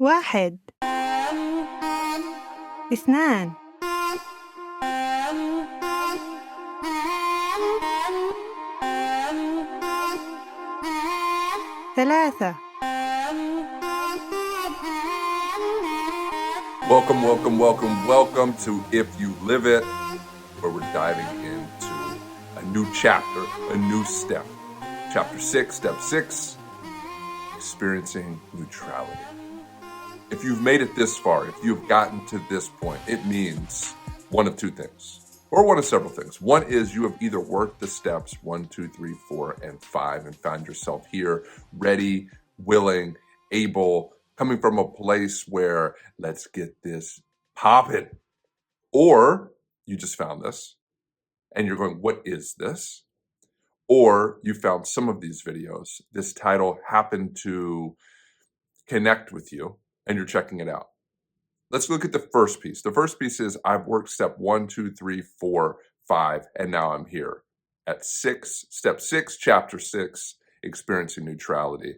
واحد، اثنان، ثلاثة. Welcome to If You Live It, where we're diving into a new chapter, a new step. Chapter 6, Step 6, Experiencing Neutrality. If you've made it this far, if you've gotten to this point, it means one of two things, or one of several things. One is you have either worked the steps 1, 2, 3, 4, and 5 and found yourself here, ready, willing, able, coming from a place where let's get this popping. Or you just found this and you're going, what is this? Or you found some of these videos. This title happened to connect with you and you're checking it out. Let's look at the first piece. The first piece is I've worked step 1, 2, 3, 4, 5, and now I'm here at 6, step 6, chapter 6, experiencing neutrality.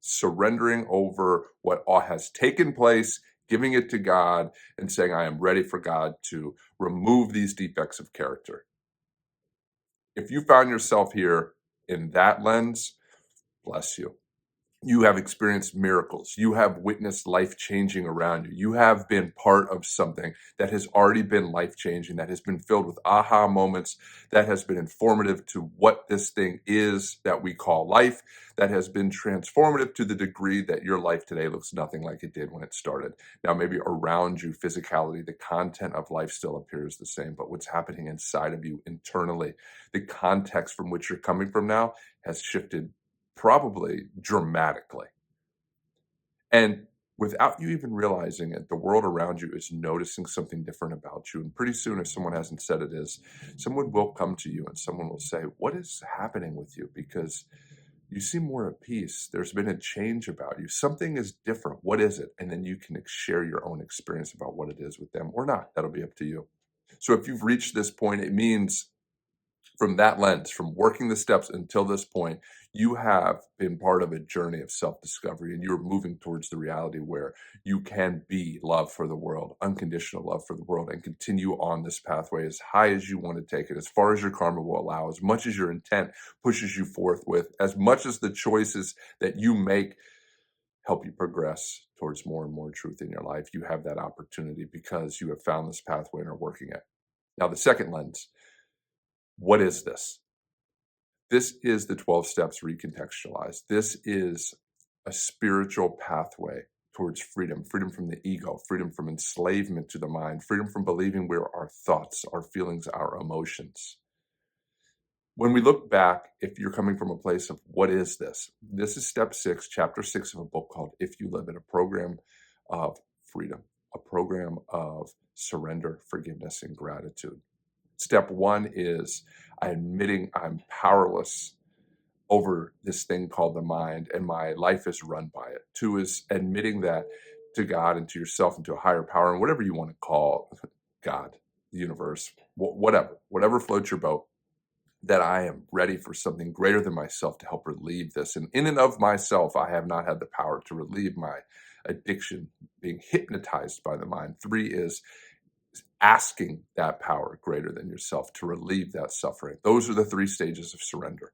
Surrendering over what all has taken place, giving it to God, and saying, I am ready for God to remove these defects of character. If you found yourself here in that lens, bless you. You have experienced miracles. You have witnessed life changing around you. You have been part of something that has already been life changing, that has been filled with aha moments, that has been informative to what this thing is that we call life, that has been transformative to the degree that your life today looks nothing like it did when it started. Now, maybe around you, physicality, the content of life still appears the same, but what's happening inside of you internally, the context from which you're coming from now has shifted probably dramatically. And without you even realizing it, the world around you is noticing something different about you. And pretty soon, if someone hasn't said it is, someone will come to you and someone will say, what is happening with you? Because you seem more at peace. There's been a change about you. Something is different. What is it? And then you can share your own experience about what it is with them or not. That'll be up to you. So if you've reached this point, it means from that lens, from working the steps until this point, you have been part of a journey of self-discovery and you're moving towards the reality where you can be love for the world, unconditional love for the world, and continue on this pathway as high as you want to take it, as far as your karma will allow, as much as your intent pushes you forth with, as much as the choices that you make help you progress towards more and more truth in your life. You have that opportunity because you have found this pathway and are working it. Now, the second lens. What is this? This is the 12 steps recontextualized. This is a spiritual pathway towards freedom, freedom from the ego, freedom from enslavement to the mind, freedom from believing we're our thoughts, our feelings, our emotions. When we look back, if you're coming from a place of what is this? This is step 6, chapter 6 of a book called If You Live It, a program of freedom, a program of surrender, forgiveness, and gratitude. Step 1 is admitting I'm powerless over this thing called the mind and my life is run by it. 2 is admitting that to God and to yourself and to a higher power and whatever you want to call God, the universe, whatever floats your boat, that I am ready for something greater than myself to help relieve this. And in and of myself, I have not had the power to relieve my addiction, being hypnotized by the mind. 3 is asking that power greater than yourself to relieve that suffering. Those are the 3 stages of surrender.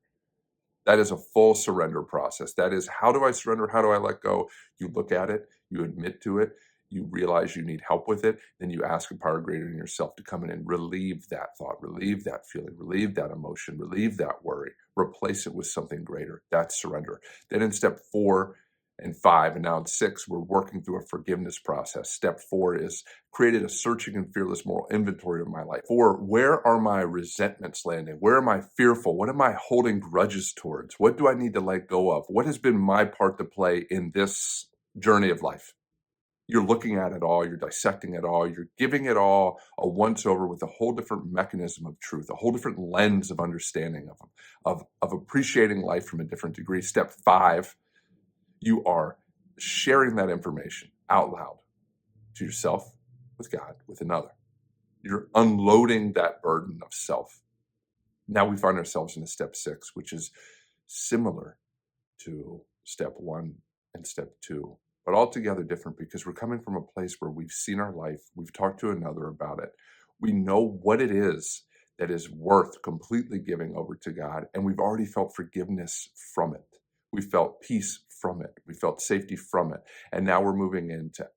That is a full surrender process. That is, how do I surrender? How do I let go? You look at it, you admit to it, you realize you need help with it, then you ask a power greater than yourself to come in and relieve that thought, relieve that feeling, relieve that emotion, relieve that worry, replace it with something greater. That's surrender. Then in step 4 and 5, and now in 6, we're working through a forgiveness process. Step 4 is created a searching and fearless moral inventory of my life. 4, where are my resentments landing? Where am I fearful? What am I holding grudges towards? What do I need to let go of? What has been my part to play in this journey of life? You're looking at it all, you're dissecting it all, you're giving it all a once-over with a whole different mechanism of truth, a whole different lens of understanding of appreciating life from a different degree. Step 5, you are sharing that information out loud to yourself, with God, with another. You're unloading that burden of self. Now we find ourselves in a step 6, which is similar to step 1 and step 2, but altogether different because we're coming from a place where we've seen our life, we've talked to another about it, we know what it is that is worth completely giving over to God, and we've already felt forgiveness from it. We felt peace from it. We felt safety from it. And now we're moving into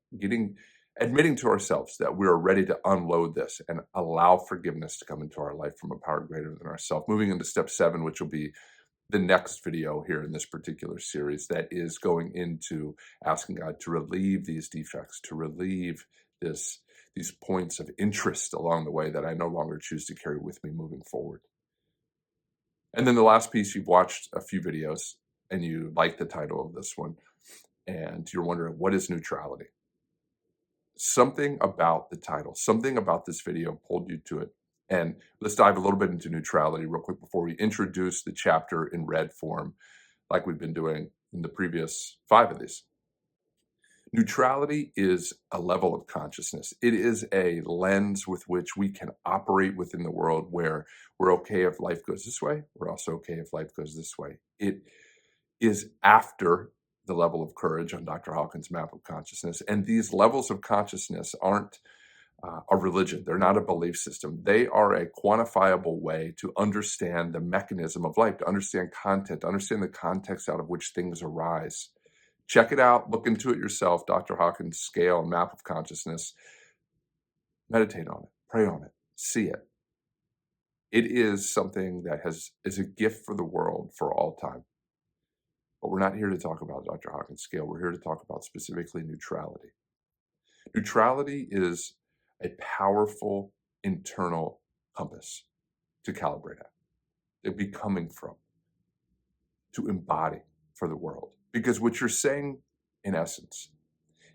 admitting to ourselves that we are ready to unload this and allow forgiveness to come into our life from a power greater than ourselves. Moving into step 7, which will be the next video here in this particular series, that is going into asking God to relieve these defects, to relieve these points of interest along the way that I no longer choose to carry with me moving forward. And then the last piece, you've watched a few videos and you like the title of this one, and you're wondering, what is neutrality? Something about the title, something about this video pulled you to it. And let's dive a little bit into neutrality real quick before we introduce the chapter in red form, like we've been doing in the previous 5 of these. Neutrality is a level of consciousness. It is a lens with which we can operate within the world where we're okay if life goes this way. We're also okay if life goes this way. It is after the level of courage on Dr. Hawkins' map of consciousness. And these levels of consciousness aren't a religion. They're not a belief system. They are a quantifiable way to understand the mechanism of life, to understand content, to understand the context out of which things arise. Check it out. Look into it yourself. Dr. Hawkins' scale and map of consciousness. Meditate on it. Pray on it. See it. It is something that is a gift for the world for all time. But we're not here to talk about Dr. Hawkins' scale. We're here to talk about specifically neutrality. Neutrality is a powerful internal compass to calibrate at, to be coming from, to embody for the world. Because what you're saying, in essence,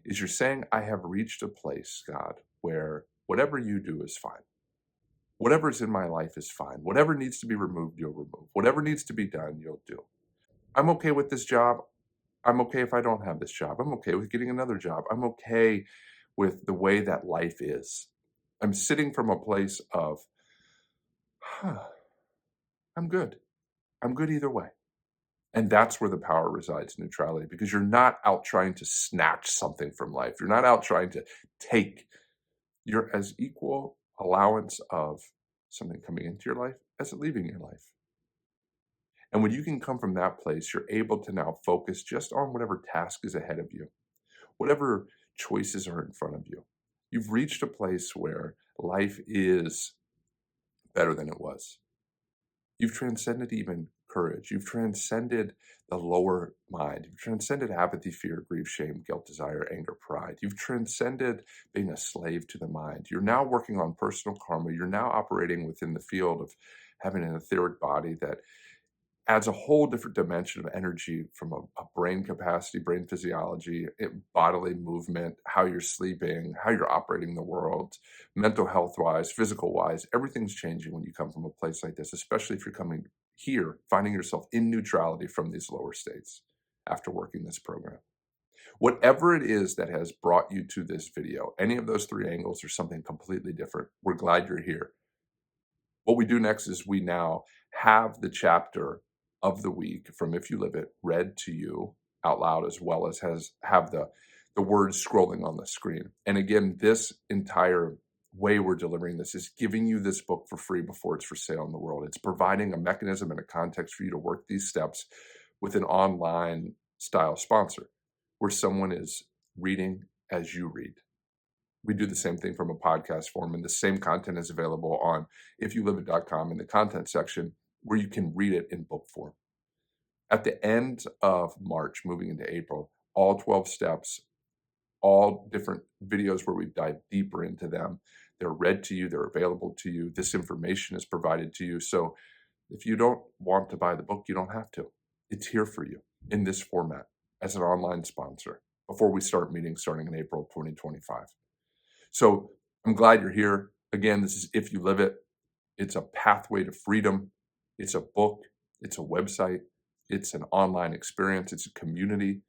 is you're saying, I have reached a place, God, where whatever you do is fine. Whatever's in my life is fine. Whatever needs to be removed, you'll remove. Whatever needs to be done, you'll do. I'm okay with this job. I'm okay if I don't have this job. I'm okay with getting another job. I'm okay with the way that life is. I'm sitting from a place of, I'm good. I'm good either way. And that's where the power resides in neutrality, because you're not out trying to snatch something from life. You're not out trying to take. You're as equal allowance of something coming into your life as it leaving your life. And when you can come from that place, you're able to now focus just on whatever task is ahead of you, whatever choices are in front of you. You've reached a place where life is better than it was. You've transcended even courage. You've transcended the lower mind. You've transcended apathy, fear, grief, shame, guilt, desire, anger, pride. You've transcended being a slave to the mind. You're now working on personal karma. You're now operating within the field of having an etheric body that adds a whole different dimension of energy from a brain capacity, brain physiology, bodily movement, how you're sleeping, how you're operating the world, mental health-wise, physical-wise. Everything's changing when you come from a place like this, especially if you're coming here, finding yourself in neutrality from these lower states after working this program. Whatever it is that has brought you to this video, any of those 3 angles or something completely different, we're glad you're here. What we do next is we now have the chapter of the week from If You Live It read to you out loud, as well as have the words scrolling on the screen. And again, this entire way we're delivering this is giving you this book for free before it's for sale in the world. It's providing a mechanism and a context for you to work these steps with an online style sponsor where someone is reading as you read. We do the same thing from a podcast form, and the same content is available on ifyouliveit.com in the content section where you can read it in book form. At the end of March, moving into April, all 12 steps, all different videos where we dive deeper into them, they're read to you, they're available to you. This information is provided to you. So if you don't want to buy the book, you don't have to. It's here for you in this format as an online sponsor before we start meetings starting in April 2025. So I'm glad you're here. Again, this is If You Live It. It's a pathway to freedom. It's a book. It's a website. It's an online experience. It's a community.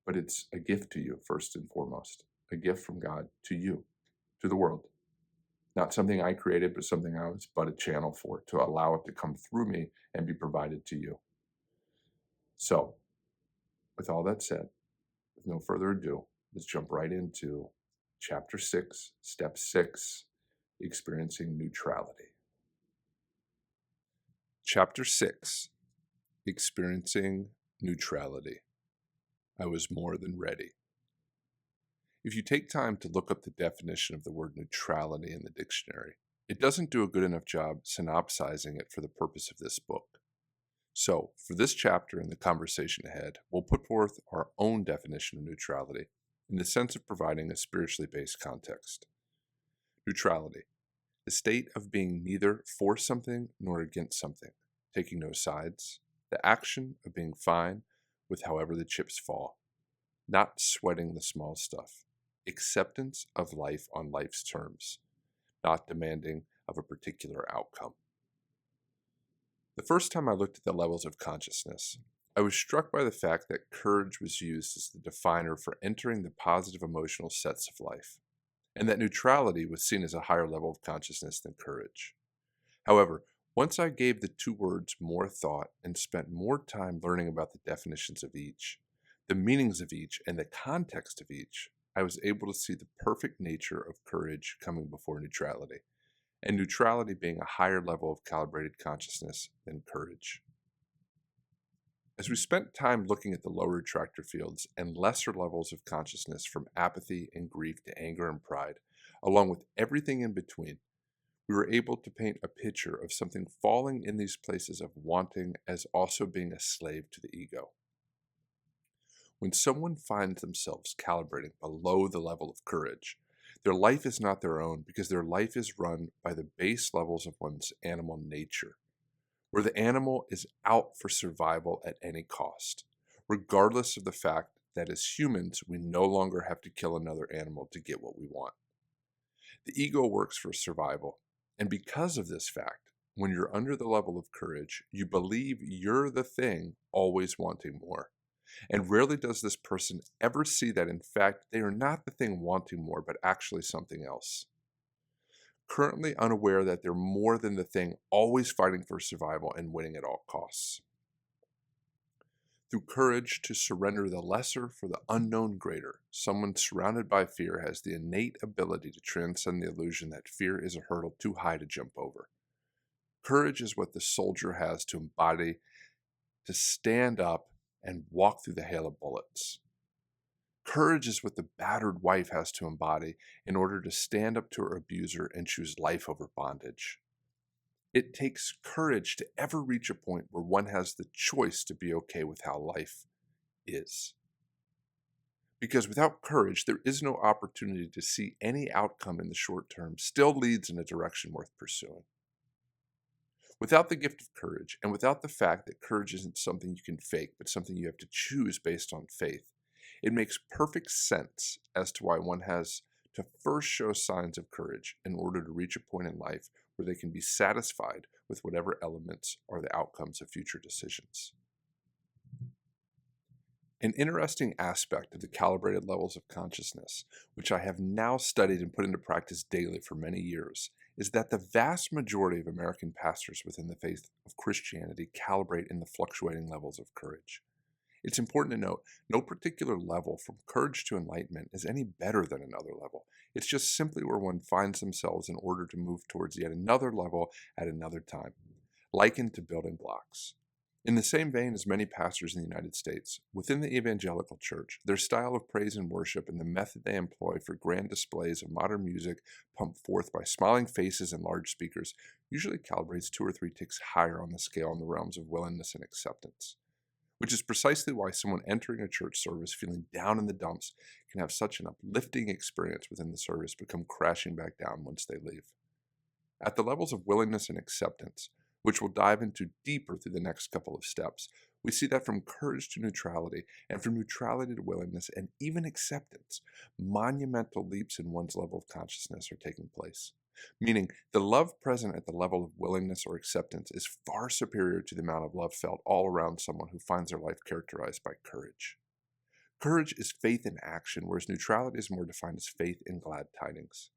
But it's a gift to you, first and foremost. A gift from God to you, to the world. Not something I created, but something I was but a channel for, to allow it to come through me and be provided to you. So, with all that said, with no further ado, let's jump right into Chapter 6, Step 6, Experiencing Neutrality. Chapter 6, Experiencing Neutrality. I was more than ready. If you take time to look up the definition of the word neutrality in the dictionary, it doesn't do a good enough job synopsizing it for the purpose of this book. So, for this chapter and the conversation ahead, we'll put forth our own definition of neutrality in the sense of providing a spiritually based context. Neutrality, the state of being neither for something nor against something, taking no sides, the action of being fine with however the chips fall, not sweating the small stuff, acceptance of life on life's terms, not demanding of a particular outcome. The first time I looked at the levels of consciousness, I was struck by the fact that courage was used as the definer for entering the positive emotional sets of life, and that neutrality was seen as a higher level of consciousness than courage. However, once I gave the two words more thought and spent more time learning about the definitions of each, the meanings of each, and the context of each, I was able to see the perfect nature of courage coming before neutrality, and neutrality being a higher level of calibrated consciousness than courage. As we spent time looking at the lower attractor fields and lesser levels of consciousness from apathy and grief to anger and pride, along with everything in between, we were able to paint a picture of something falling in these places of wanting as also being a slave to the ego. When someone finds themselves calibrating below the level of courage, their life is not their own because their life is run by the base levels of one's animal nature, where the animal is out for survival at any cost, regardless of the fact that as humans we no longer have to kill another animal to get what we want. The ego works for survival, and because of this fact, when you're under the level of courage, you believe you're the thing always wanting more. And rarely does this person ever see that, in fact, they are not the thing wanting more, but actually something else. Currently unaware that they're more than the thing always fighting for survival and winning at all costs. Through courage to surrender the lesser for the unknown greater, someone surrounded by fear has the innate ability to transcend the illusion that fear is a hurdle too high to jump over. Courage is what the soldier has to embody, to stand up and walk through the hail of bullets. Courage is what the battered wife has to embody in order to stand up to her abuser and choose life over bondage. It takes courage to ever reach a point where one has the choice to be okay with how life is. Because without courage, there is no opportunity to see any outcome in the short term still leads in a direction worth pursuing. Without the gift of courage, and without the fact that courage isn't something you can fake, but something you have to choose based on faith, it makes perfect sense as to why one has to first show signs of courage in order to reach a point in life where they can be satisfied with whatever elements are the outcomes of future decisions. An interesting aspect of the calibrated levels of consciousness, which I have now studied and put into practice daily for many years, is that the vast majority of American pastors within the faith of Christianity calibrate in the fluctuating levels of courage. It's important to note, no particular level from courage to enlightenment is any better than another level. It's just simply where one finds themselves in order to move towards yet another level at another time, likened to building blocks. In the same vein as many pastors in the United States, within the evangelical church, their style of praise and worship and the method they employ for grand displays of modern music pumped forth by smiling faces and large speakers usually calibrates 2 or 3 ticks higher on the scale in the realms of willingness and acceptance, which is precisely why someone entering a church service feeling down in the dumps can have such an uplifting experience within the service but come crashing back down once they leave. At the levels of willingness and acceptance, which we'll dive into deeper through the next couple of steps, we see that from courage to neutrality, and from neutrality to willingness, and even acceptance, monumental leaps in one's level of consciousness are taking place. Meaning, the love present at the level of willingness or acceptance is far superior to the amount of love felt all around someone who finds their life characterized by courage. Courage is faith in action, whereas neutrality is more defined as faith in glad tidings.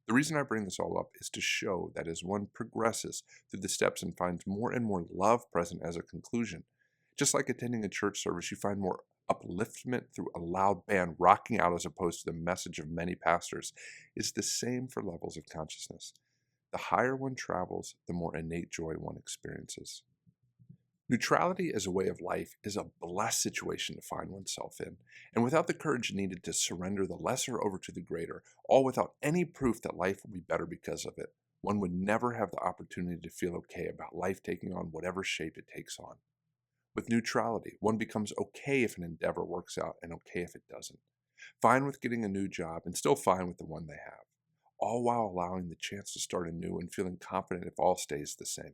The reason I bring this all up is to show that as one progresses through the steps and finds more and more love present as a conclusion, just like attending a church service, you find more upliftment through a loud band rocking out as opposed to the message of many pastors, is the same for levels of consciousness. The higher one travels, the more innate joy one experiences. Neutrality as a way of life is a blessed situation to find oneself in, and without the courage needed to surrender the lesser over to the greater, all without any proof that life will be better because of it, one would never have the opportunity to feel okay about life taking on whatever shape it takes on. With neutrality, one becomes okay if an endeavor works out and okay if it doesn't. Fine with getting a new job and still fine with the one they have, all while allowing the chance to start anew and feeling confident if all stays the same.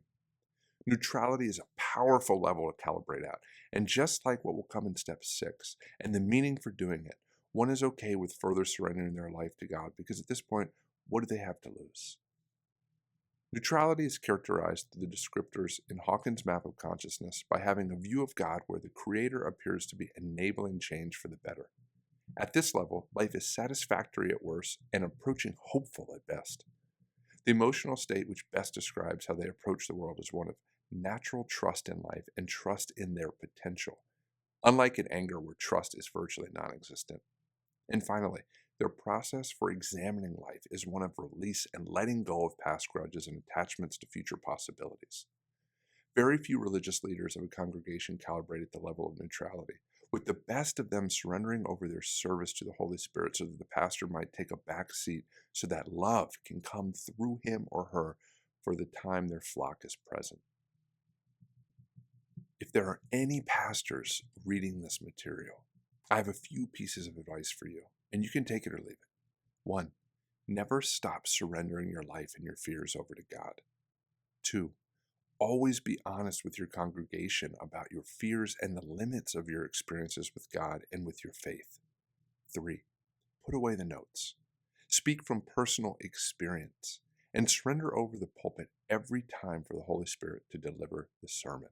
Neutrality is a powerful level to calibrate at, and just like what will come in step 6, and the meaning for doing it, one is okay with further surrendering their life to God because at this point, what do they have to lose? Neutrality is characterized through the descriptors in Hawkins' map of consciousness by having a view of God where the Creator appears to be enabling change for the better. At this level, life is satisfactory at worst and approaching hopeful at best. The emotional state which best describes how they approach the world is one of natural trust in life and trust in their potential, unlike in anger where trust is virtually non-existent. And finally, their process for examining life is one of release and letting go of past grudges and attachments to future possibilities. Very few religious leaders of a congregation calibrate at the level of neutrality, with the best of them surrendering over their service to the Holy Spirit so that the pastor might take a back seat so that love can come through him or her for the time their flock is present. If there are any pastors reading this material, I have a few pieces of advice for you, and you can take it or leave it. 1. Never stop surrendering your life and your fears over to God. 2. Always be honest with your congregation about your fears and the limits of your experiences with God and with your faith. 3. Put away the notes. Speak from personal experience and surrender over the pulpit every time for the Holy Spirit to deliver the sermon.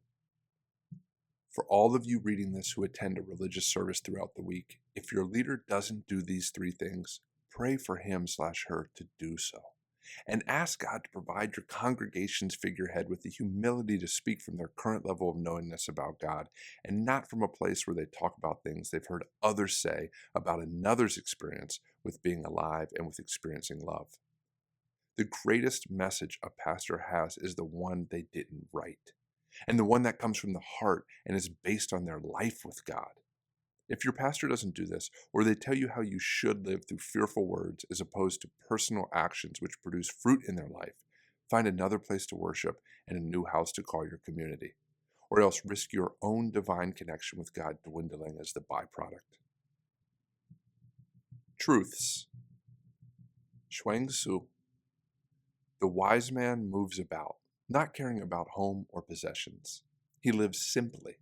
For all of you reading this who attend a religious service throughout the week, if your leader doesn't do these 3 things, pray for him/her to do so. And ask God to provide your congregation's figurehead with the humility to speak from their current level of knowingness about God, and not from a place where they talk about things they've heard others say about another's experience with being alive and with experiencing love. The greatest message a pastor has is the one they didn't write, and the one that comes from the heart and is based on their life with God. If your pastor doesn't do this, or they tell you how you should live through fearful words as opposed to personal actions which produce fruit in their life, find another place to worship and a new house to call your community, or else risk your own divine connection with God dwindling as the byproduct. Truths. Shuang Tzu. The wise man moves about, not caring about home or possessions. He lives simply.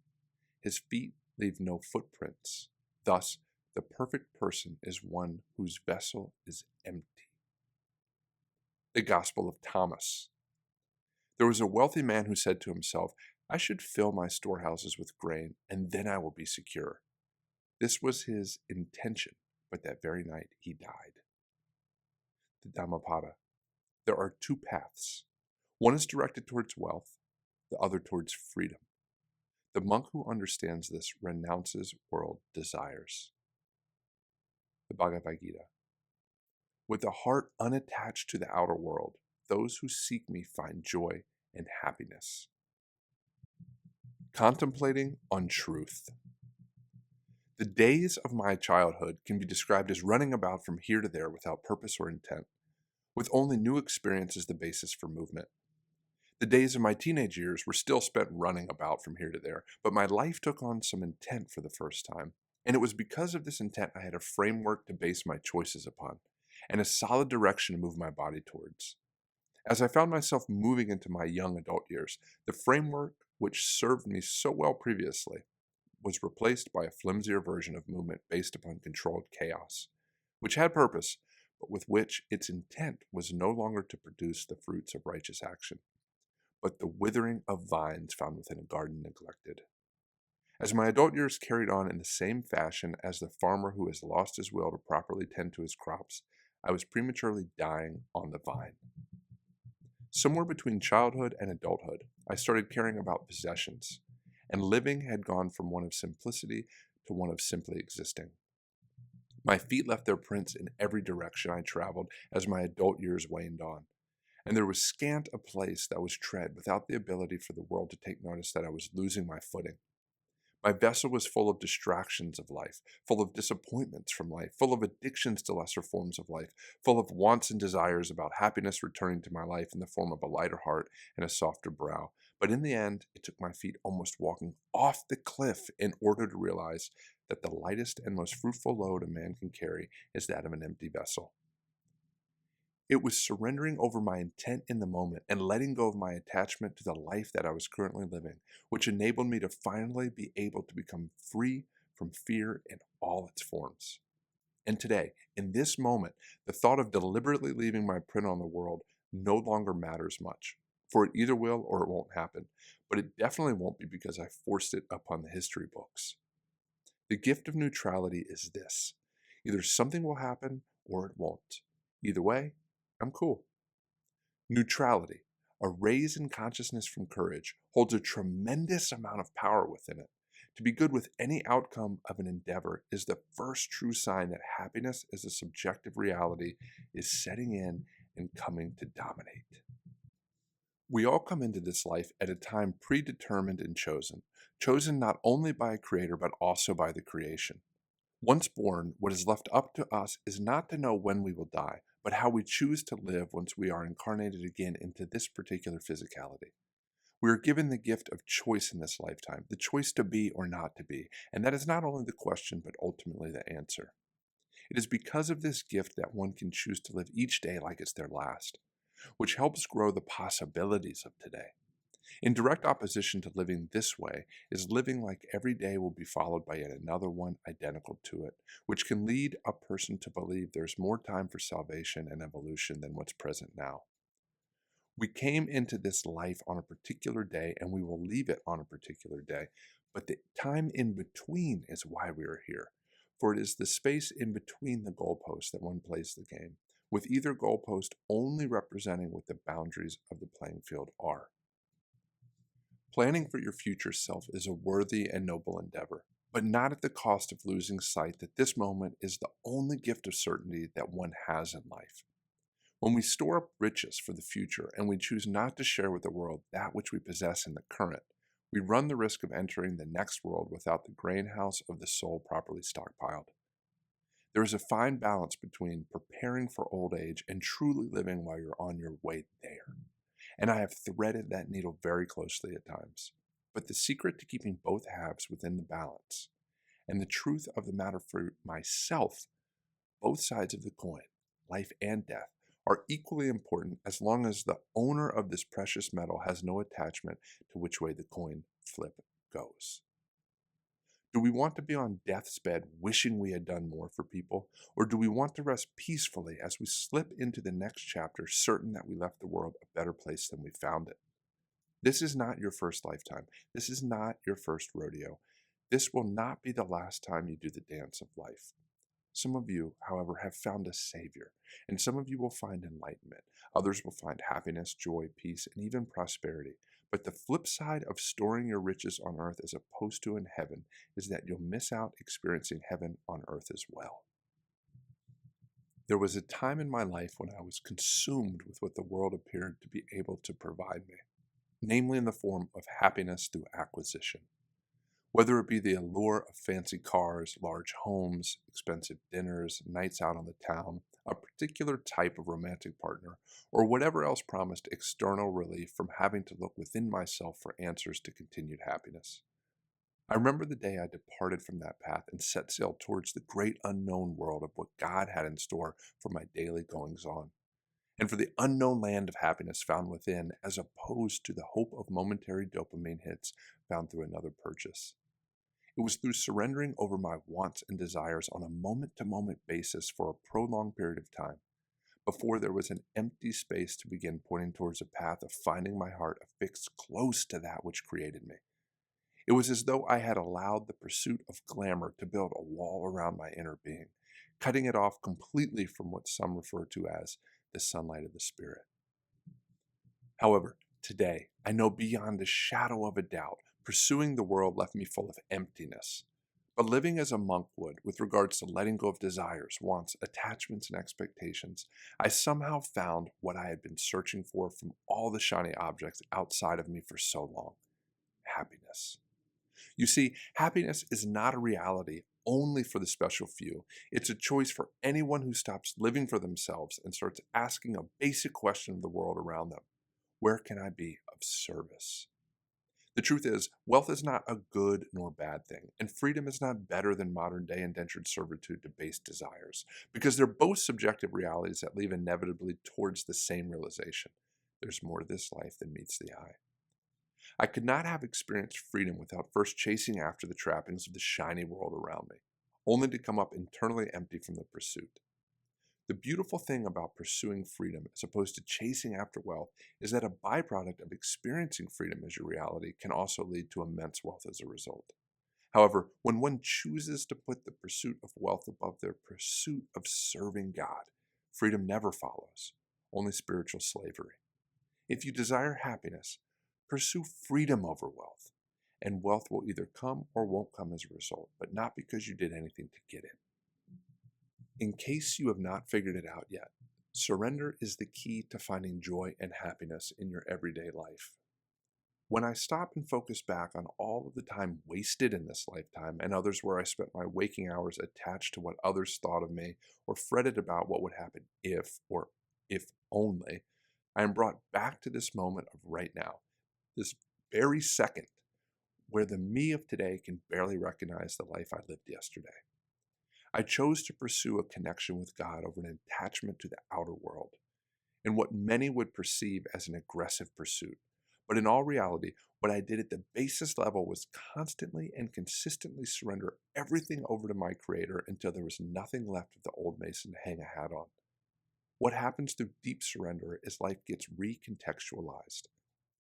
His feet leave no footprints. Thus, the perfect person is one whose vessel is empty. The Gospel of Thomas. There was a wealthy man who said to himself, I should fill my storehouses with grain, and then I will be secure. This was his intention, but that very night he died. The Dhammapada. There are 2 paths. One is directed towards wealth, the other towards freedom. The monk who understands this renounces world desires. The Bhagavad Gita. With a heart unattached to the outer world, those who seek me find joy and happiness. Contemplating on truth. The days of my childhood can be described as running about from here to there without purpose or intent, with only new experience as the basis for movement. The days of my teenage years were still spent running about from here to there, but my life took on some intent for the first time, and it was because of this intent I had a framework to base my choices upon, and a solid direction to move my body towards. As I found myself moving into my young adult years, the framework which served me so well previously was replaced by a flimsier version of movement based upon controlled chaos, which had purpose, but with which its intent was no longer to produce the fruits of righteous action, but the withering of vines found within a garden neglected. As my adult years carried on in the same fashion as the farmer who has lost his will to properly tend to his crops, I was prematurely dying on the vine. Somewhere between childhood and adulthood, I started caring about possessions, and living had gone from one of simplicity to one of simply existing. My feet left their prints in every direction I traveled as my adult years waned on, and there was scant a place that was tread without the ability for the world to take notice that I was losing my footing. My vessel was full of distractions of life, full of disappointments from life, full of addictions to lesser forms of life, full of wants and desires about happiness returning to my life in the form of a lighter heart and a softer brow. But in the end, it took my feet almost walking off the cliff in order to realize that the lightest and most fruitful load a man can carry is that of an empty vessel. It was surrendering over my intent in the moment and letting go of my attachment to the life that I was currently living, which enabled me to finally be able to become free from fear in all its forms. And today, in this moment, the thought of deliberately leaving my print on the world no longer matters much, for it either will or it won't happen, but it definitely won't be because I forced it upon the history books. The gift of neutrality is this: either something will happen or it won't. Either way, I'm cool. Neutrality, a raise in consciousness from courage, holds a tremendous amount of power within it. To be good with any outcome of an endeavor is the first true sign that happiness as a subjective reality is setting in and coming to dominate. We all come into this life at a time predetermined and chosen not only by a creator but also by the creation. Once born, what is left up to us is not to know when we will die, but how we choose to live once we are incarnated again into this particular physicality. We are given the gift of choice in this lifetime, the choice to be or not to be, and that is not only the question, but ultimately the answer. It is because of this gift that one can choose to live each day like it's their last, which helps grow the possibilities of today. In direct opposition to living this way is living like every day will be followed by yet another one identical to it, which can lead a person to believe there's more time for salvation and evolution than what's present now. We came into this life on a particular day and we will leave it on a particular day, but the time in between is why we are here, for it is the space in between the goalposts that one plays the game, with either goalpost only representing what the boundaries of the playing field are. Planning for your future self is a worthy and noble endeavor, but not at the cost of losing sight that this moment is the only gift of certainty that one has in life. When we store up riches for the future and we choose not to share with the world that which we possess in the current, we run the risk of entering the next world without the grain house of the soul properly stockpiled. There is a fine balance between preparing for old age and truly living while you're on your way there. And I have threaded that needle very closely at times. But the secret to keeping both halves within the balance, and the truth of the matter for myself, both sides of the coin, life and death, are equally important as long as the owner of this precious metal has no attachment to which way the coin flip goes. Do we want to be on death's bed wishing we had done more for people, or do we want to rest peacefully as we slip into the next chapter certain that we left the world a better place than we found it? This is not your first lifetime. This is not your first rodeo. This will not be the last time you do the dance of life. Some of you, however, have found a savior, and some of you will find enlightenment. Others will find happiness, joy, peace, and even prosperity. But the flip side of storing your riches on earth as opposed to in heaven is that you'll miss out experiencing heaven on earth as well. There was a time in my life when I was consumed with what the world appeared to be able to provide me, namely in the form of happiness through acquisition. Whether it be the allure of fancy cars, large homes, expensive dinners, nights out on the town, a particular type of romantic partner, or whatever else promised external relief from having to look within myself for answers to continued happiness. I remember the day I departed from that path and set sail towards the great unknown world of what God had in store for my daily goings-on, and for the unknown land of happiness found within, as opposed to the hope of momentary dopamine hits found through another purchase. It was through surrendering over my wants and desires on a moment-to-moment basis for a prolonged period of time, before there was an empty space to begin pointing towards a path of finding my heart affixed close to that which created me. It was as though I had allowed the pursuit of glamour to build a wall around my inner being, cutting it off completely from what some refer to as the sunlight of the spirit. However, today, I know beyond a shadow of a doubt, pursuing the world left me full of emptiness. But living as a monk would, with regards to letting go of desires, wants, attachments, and expectations, I somehow found what I had been searching for from all the shiny objects outside of me for so long: happiness. You see, happiness is not a reality only for the special few. It's a choice for anyone who stops living for themselves and starts asking a basic question of the world around them: where can I be of service? The truth is, wealth is not a good nor bad thing, and freedom is not better than modern day indentured servitude to base desires, because they're both subjective realities that lead inevitably towards the same realization: there's more to this life than meets the eye. I could not have experienced freedom without first chasing after the trappings of the shiny world around me, only to come up internally empty from the pursuit. The beautiful thing about pursuing freedom as opposed to chasing after wealth is that a byproduct of experiencing freedom as your reality can also lead to immense wealth as a result. However, when one chooses to put the pursuit of wealth above their pursuit of serving God, freedom never follows, only spiritual slavery. If you desire happiness, pursue freedom over wealth, and wealth will either come or won't come as a result, but not because you did anything to get it. In case you have not figured it out yet, surrender is the key to finding joy and happiness in your everyday life. When I stop and focus back on all of the time wasted in this lifetime and others where I spent my waking hours attached to what others thought of me or fretted about what would happen if, or if only, I am brought back to this moment of right now, this very second, where the me of today can barely recognize the life I lived yesterday. I chose to pursue a connection with God over an attachment to the outer world, in what many would perceive as an aggressive pursuit. But in all reality, what I did at the basis level was constantly and consistently surrender everything over to my Creator until there was nothing left of the old Mason to hang a hat on. What happens through deep surrender is life gets recontextualized,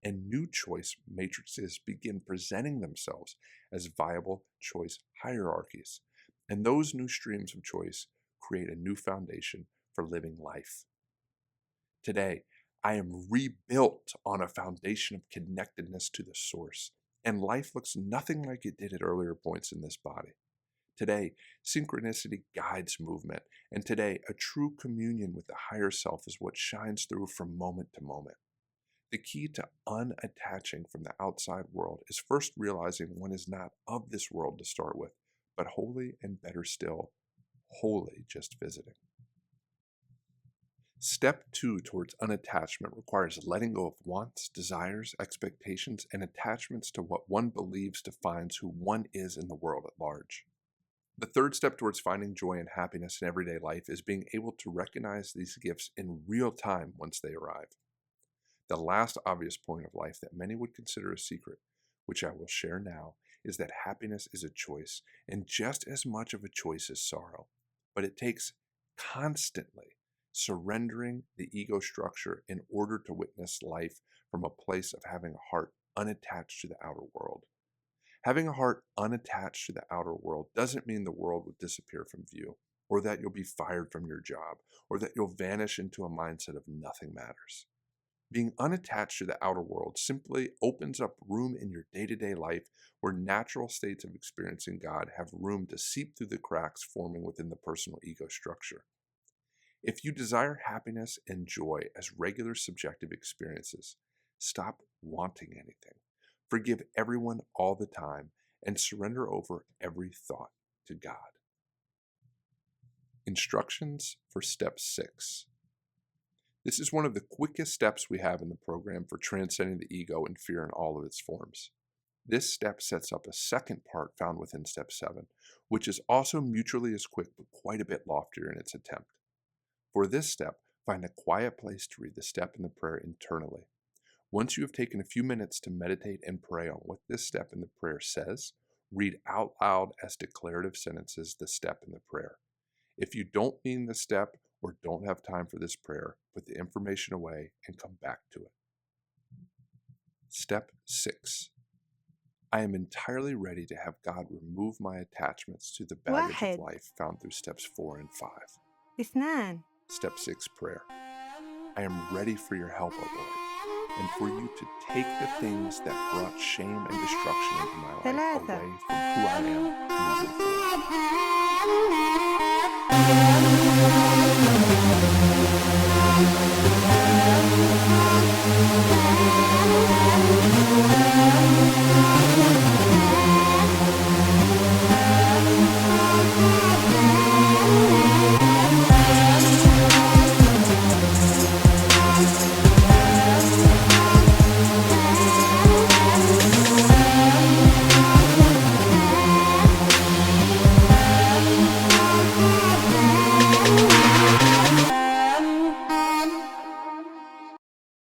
and new choice matrices begin presenting themselves as viable choice hierarchies. And those new streams of choice create a new foundation for living life. Today, I am rebuilt on a foundation of connectedness to the source, and life looks nothing like it did at earlier points in this body. Today, synchronicity guides movement, and today, a true communion with the higher self is what shines through from moment to moment. The key to unattaching from the outside world is first realizing one is not of this world to start with, but wholly, and better still, wholly just visiting. Step 2 towards unattachment requires letting go of wants, desires, expectations, and attachments to what one believes defines who one is in the world at large. The third step towards finding joy and happiness in everyday life is being able to recognize these gifts in real time once they arrive. The last obvious point of life that many would consider a secret, which I will share now, is that happiness is a choice, and just as much of a choice as sorrow. But it takes constantly surrendering the ego structure in order to witness life from a place of having a heart unattached to the outer world. Having a heart unattached to the outer world doesn't mean the world will disappear from view, or that you'll be fired from your job, or that you'll vanish into a mindset of nothing matters. Being unattached to the outer world simply opens up room in your day-to-day life where natural states of experiencing God have room to seep through the cracks forming within the personal ego structure. If you desire happiness and joy as regular subjective experiences, stop wanting anything, forgive everyone all the time, and surrender over every thought to God. Instructions for Step 6. This is one of the quickest steps we have in the program for transcending the ego and fear in all of its forms. This step sets up a second part found within Step 7, which is also mutually as quick but quite a bit loftier in its attempt. For this step, find a quiet place to read the step and the prayer internally. Once you have taken a few minutes to meditate and pray on what this step in the prayer says, read out loud as declarative sentences the step in the prayer. If you don't mean the step or don't have time for this prayer, put the information away and come back to it. Step 6. I am entirely ready to have God remove my attachments to the baggage of 1 life found through steps 4 and 5. 2 Step 6 prayer. I am ready for your help, O Lord. and for you to take the things that brought shame and destruction into my life ثلاثة away from who I am moving forward.